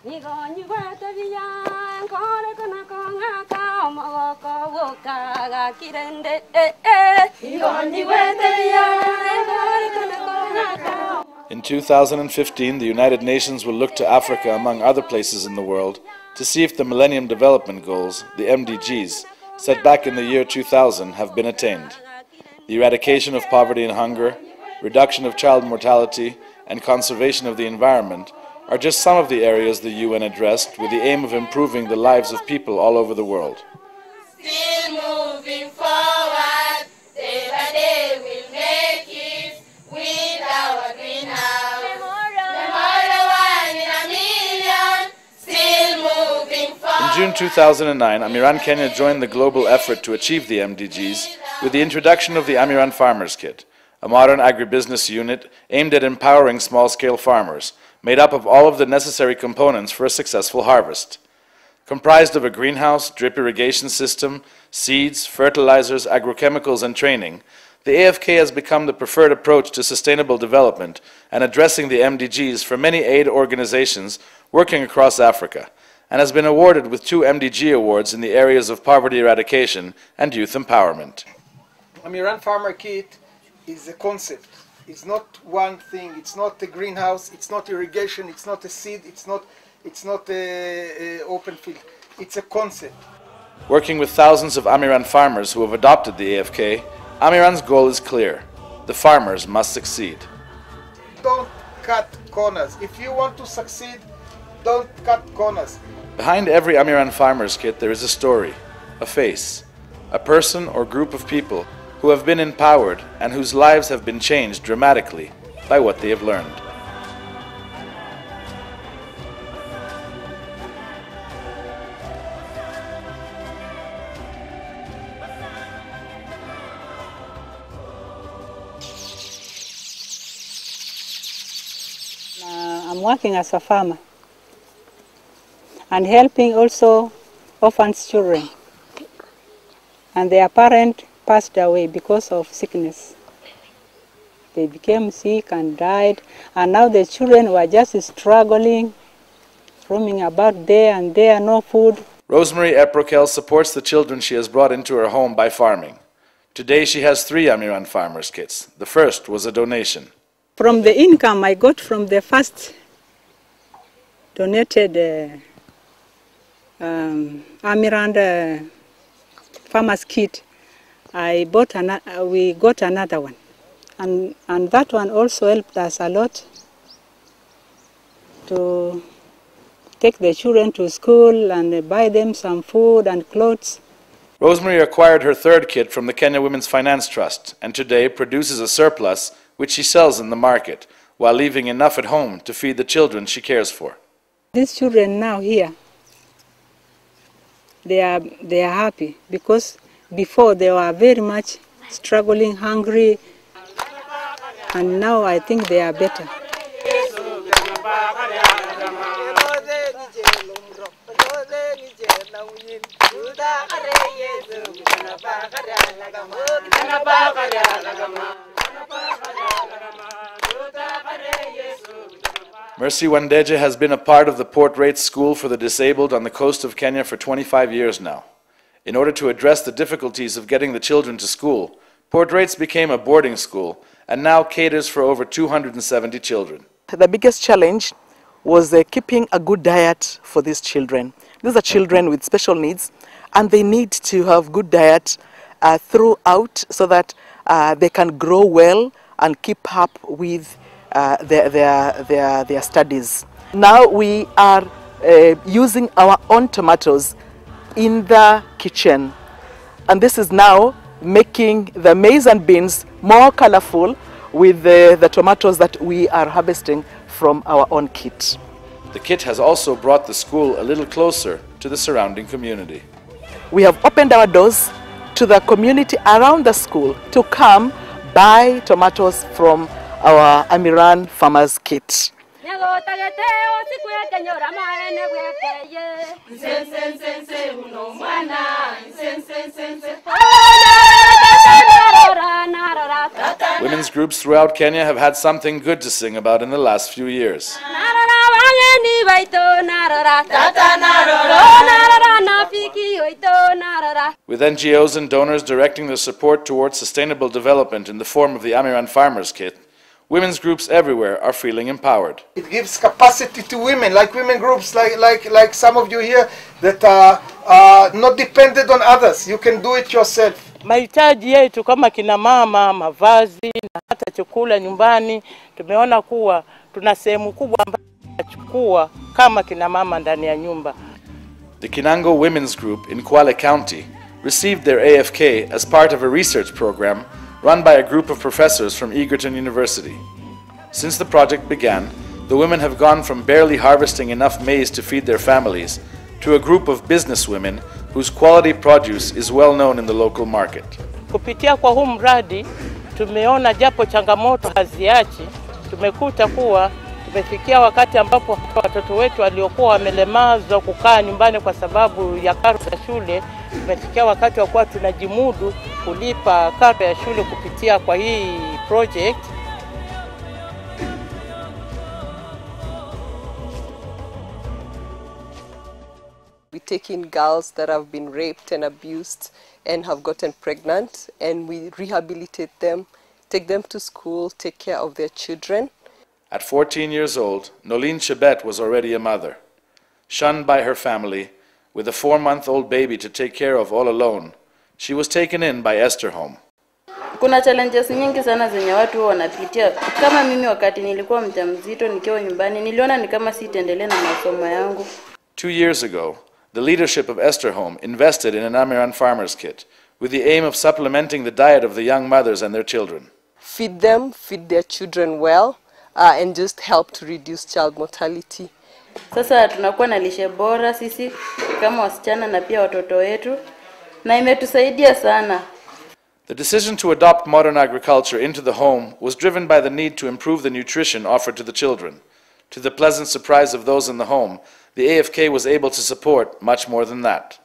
In 2015, the United Nations will look to Africa, among other places in the world, to see if the Millennium Development Goals, the MDG'S, set back in the year 2000 have been attained. The eradication of poverty and hunger, reduction of child mortality, and conservation of the environment are just some of the areas the UN addressed with the aim of improving the lives of people all over the world. Still moving forward, day by day we'll make it with our greenhouse. Tomorrow one in a million, still moving forward. In June 2009, Amiran Kenya joined the global effort to achieve the MDGs with the introduction of the Amiran Farmers Kit, a modern agribusiness unit aimed at empowering small-scale farmers, made up of all of the necessary components for a successful harvest. Comprised of a greenhouse, drip irrigation system, seeds, fertilizers, agrochemicals, and training, the AFK has become the preferred approach to sustainable development and addressing the MDGs for many aid organizations working across Africa, and has been awarded with 2 MDG awards in the areas of poverty eradication and youth empowerment. Amiran Farmer Kit is a concept. It's not one thing. It's not a greenhouse. It's not irrigation. It's not a seed. It's not a open field. It's a concept. Working with thousands of Amiran farmers who have adopted the AFK, Amiran's goal is clear. The farmers must succeed. Don't cut corners. If you want to succeed, don't cut corners. Behind every Amiran Farmers Kit there is a story, a face, a person or group of people who have been empowered and whose lives have been changed dramatically by what they have learned. I'm working as a farmer and helping also orphans children, and their parent passed away because of sickness. They became sick and died, and now the children were just struggling, roaming about there and there, no food. Rosemary Eprokel supports the children she has brought into her home by farming. Today she has 3 Amiran Farmers Kits. The first was a donation. From the income I got from the first donated Amiran Farmers Kit, we got another one, and that one also helped us a lot to take the children to school and buy them some food and clothes. Rosemary acquired her 3rd kit from the Kenya Women's Finance Trust and today produces a surplus which she sells in the market while leaving enough at home to feed the children she cares for. These children now here, they are happy because before they were very much struggling, hungry, and now I think they are better. Mercy Wandeje has been a part of the Port Rates School for the Disabled on the coast of Kenya for 25 years now. In order to address the difficulties of getting the children to school, Port Rates became a boarding school and now caters for over 270 children. The biggest challenge was keeping a good diet for these children. These are children with special needs, and they need to have good diet throughout so that they can grow well and keep up with their studies. Now we are using our own tomatoes in the kitchen, and this is now making the maize and beans more colorful with the tomatoes that we are harvesting from our own kit. The kit has also brought the school a little closer to the surrounding community. We have opened our doors to the community around the school to come buy tomatoes from our Amiran Farmers Kit. Women's groups throughout Kenya have had something good to sing about in the last few years. With NGOs and donors directing their support towards sustainable development in the form of the Amiran Farmers Kit, women's groups everywhere are feeling empowered. It gives capacity to women, like women groups, like some of you here, that are not dependent on others. You can do it yourself. Mahitaji yetu kama kina mama, mavazi na hata chakula nyumbani, tumeona kuwa tuna sehemu kubwa ambayo tunachukua kama kina mama ndani ya nyumba. The Kinango Women's Group in Kwale County received their AFK as part of a research program run by a group of professors from Egerton University. Since the project began, the women have gone from barely harvesting enough maize to feed their families to a group of businesswomen whose quality produce is well known in the local market. Kupitia kwa huu mradi, tumeona japo changamoto haziachi, tumekuta kuwa tumefikia wakati ambapo watoto wetu waliokuwa wamelemazwa kukaa nyumbani kwa sababu ya karo ya shule, tumefikia wakati wa kuwa tunajimudu kulipa karo ya shule kupitia kwa hii project. We take in girls that have been raped and abused and have gotten pregnant, and we rehabilitate them, take them to school, take care of their children. At 14 years old, Nolene Chebet was already a mother. Shunned by her family, with a 4-month-old baby to take care of all alone, she was taken in by Esther Home. Kuna challenges nyingi sana zenye watu wanapitia. Kama mimi wakati nilikuwa mjamzito nikiwa nyumbani, niliona ni kama sitaendelea na masomo yangu. 2 years ago, the leadership of Esther Home invested in an Amiran Farmers Kit with the aim of supplementing the diet of the young mothers and their children. Feed them, feed their children well, and just help to reduce child mortality. Sasa tunakuwa na lishe bora sisi kama wasichana na pia watoto wetu, na imetusaidia sana. The decision to adopt modern agriculture into the home was driven by the need to improve the nutrition offered to the children. To the pleasant surprise of those in the home, the AFK was able to support much more than that.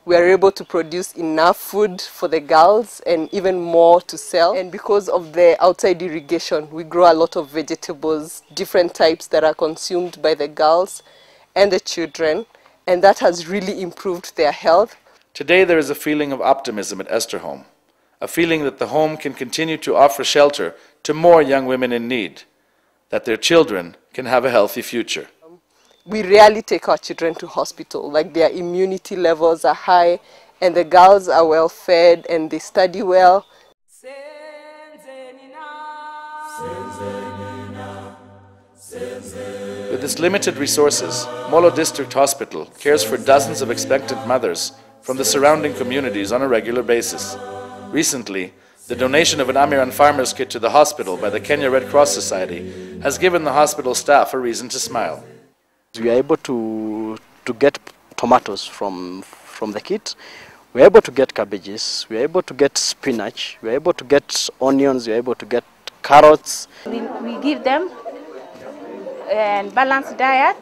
We are able to produce enough food for the girls and even more to sell. And because of the outside irrigation, we grow a lot of vegetables, different types that are consumed by the girls and the children, and that has really improved their health. Today there is a feeling of optimism at Esther Home, a feeling that the home can continue to offer shelter to more young women in need, that their children can have a healthy future. We rarely take our children to hospital, like their immunity levels are high and the girls are well fed and they study well. With its limited resources, Molo District Hospital cares for dozens of expectant mothers from the surrounding communities on a regular basis. Recently, the donation of an Amiran Farmers Kit to the hospital by the Kenya Red Cross Society has given the hospital staff a reason to smile. We are able to get tomatoes from the kit. We are able to get cabbages. We are able to get spinach. We are able to get onions. We are able to get carrots. We give them a balanced diet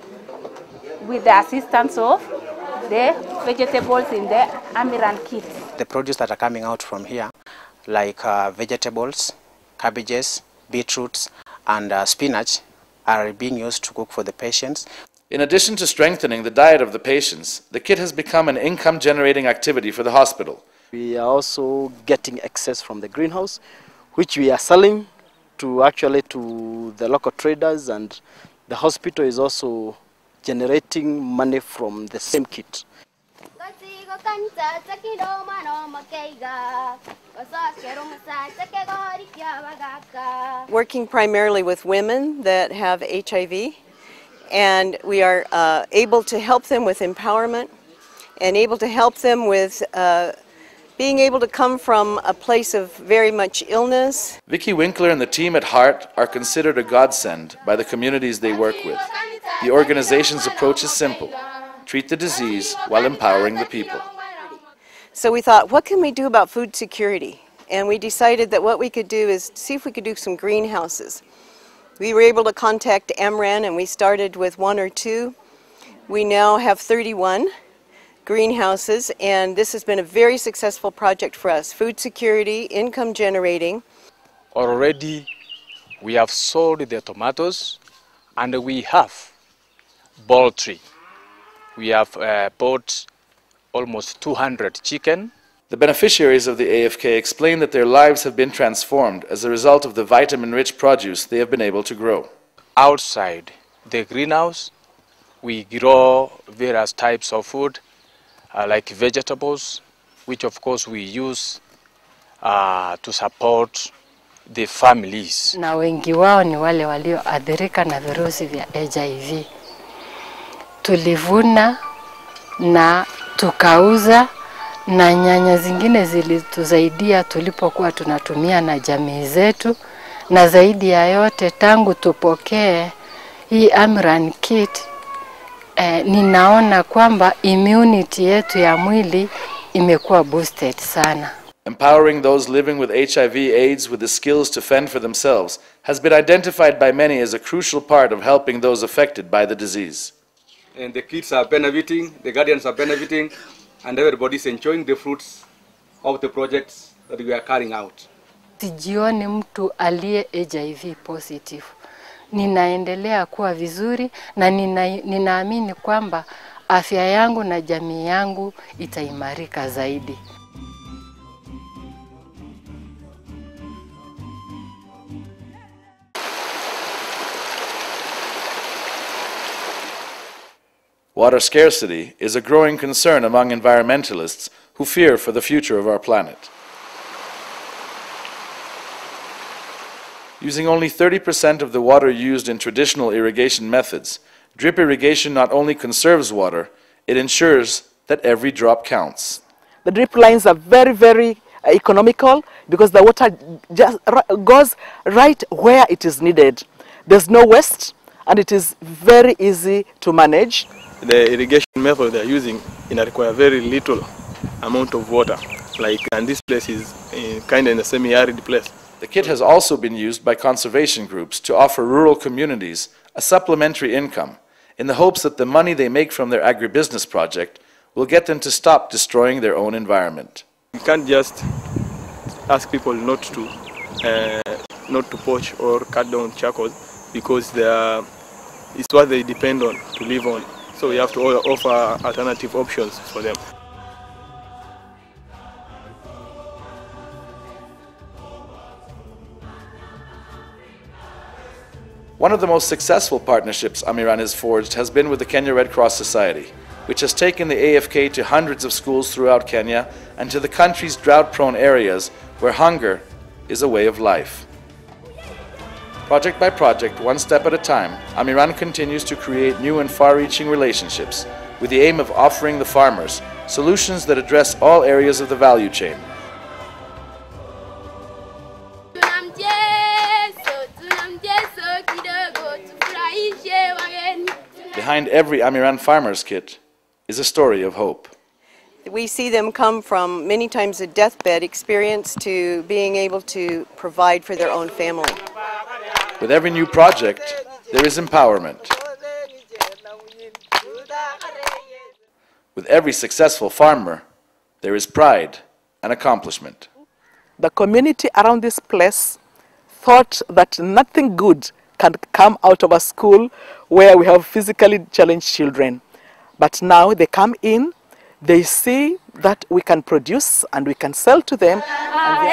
with the assistance of the vegetables in the Amiran kit. The produce that are coming out from here, like vegetables, cabbages, beetroots, and spinach, are being used to cook for the patients. In addition to strengthening the diet of the patients, the kit has become an income-generating activity for the hospital. We are also getting excess from the greenhouse, which we are selling to the local traders, and the hospital is also generating money from the same kit. Working primarily with women that have HIV, and we are able to help them with empowerment and able to help them with being able to come from a place of very much illness. Vicky Winkler and the team at Heart are considered a godsend by the communities they work with. The organization's approach is simple: treat the disease while empowering the people. So we thought, what can we do about food security? And we decided that what we could do is see if we could do some greenhouses. We were able to contact Amiran, and we started with 1 or 2. We now have 31 greenhouses, and this has been a very successful project for us. Food security, income generating. Already we have sold the tomatoes, and we have poultry. We have bought almost 200 chicken. The beneficiaries of the AFK explain that their lives have been transformed as a result of the vitamin-rich produce they have been able to grow. Outside the greenhouse, we grow various types of food, like vegetables, which of course we use to support the families. Na wengi wao ni wale walioathirika na virusi vya HIV. Tulivuna na tukauza, na nyanya zingine zilitusaidia tulipokuwa tunatumia na jamii zetu, na zaidi ya yote tangu tupokee hii Amiran kit, ninaona kwamba immunity yetu ya mwili imekuwa boosted sana. Empowering those living with HIV/AIDS with the skills to fend for themselves has been identified by many as a crucial part of helping those affected by the disease. And the kids are benefiting, the guardians are benefiting, and everybody is enjoying the fruits of the projects that we are carrying out. Sijioni mtu aliye HIV positive. Ninaendelea kuwa vizuri na ninaamini kwamba afya yangu na jamii yangu itaimarika zaidi. Water scarcity is a growing concern among environmentalists who fear for the future of our planet. Using only 30% of the water used in traditional irrigation methods, drip irrigation not only conserves water, it ensures that every drop counts. The drip lines are very, very economical because the water just goes right where it is needed. There's no waste and it is very easy to manage. The irrigation method they're using require very little amount of water, and this place is kind of in a semi-arid place. The kit has also been used by conservation groups to offer rural communities a supplementary income in the hopes that the money they make from their agribusiness project will get them to stop destroying their own environment. You can't just ask people not to poach or cut down charcoals because it's what they depend on to live on. So we have to offer alternative options for them. One of the most successful partnerships Amiran has forged has been with the Kenya Red Cross Society, which has taken the AFK to hundreds of schools throughout Kenya and to the country's drought-prone areas where hunger is a way of life. Project by project, one step at a time, Amiran continues to create new and far-reaching relationships with the aim of offering the farmers solutions that address all areas of the value chain. Behind every Amiran Farmers Kit is a story of hope. We see them come from many times a deathbed experience to being able to provide for their own family. With every new project, there is empowerment. With every successful farmer, there is pride and accomplishment. The community around this place thought that nothing good can come out of a school where we have physically challenged children. But now they come in, they see that we can produce and we can sell to them. And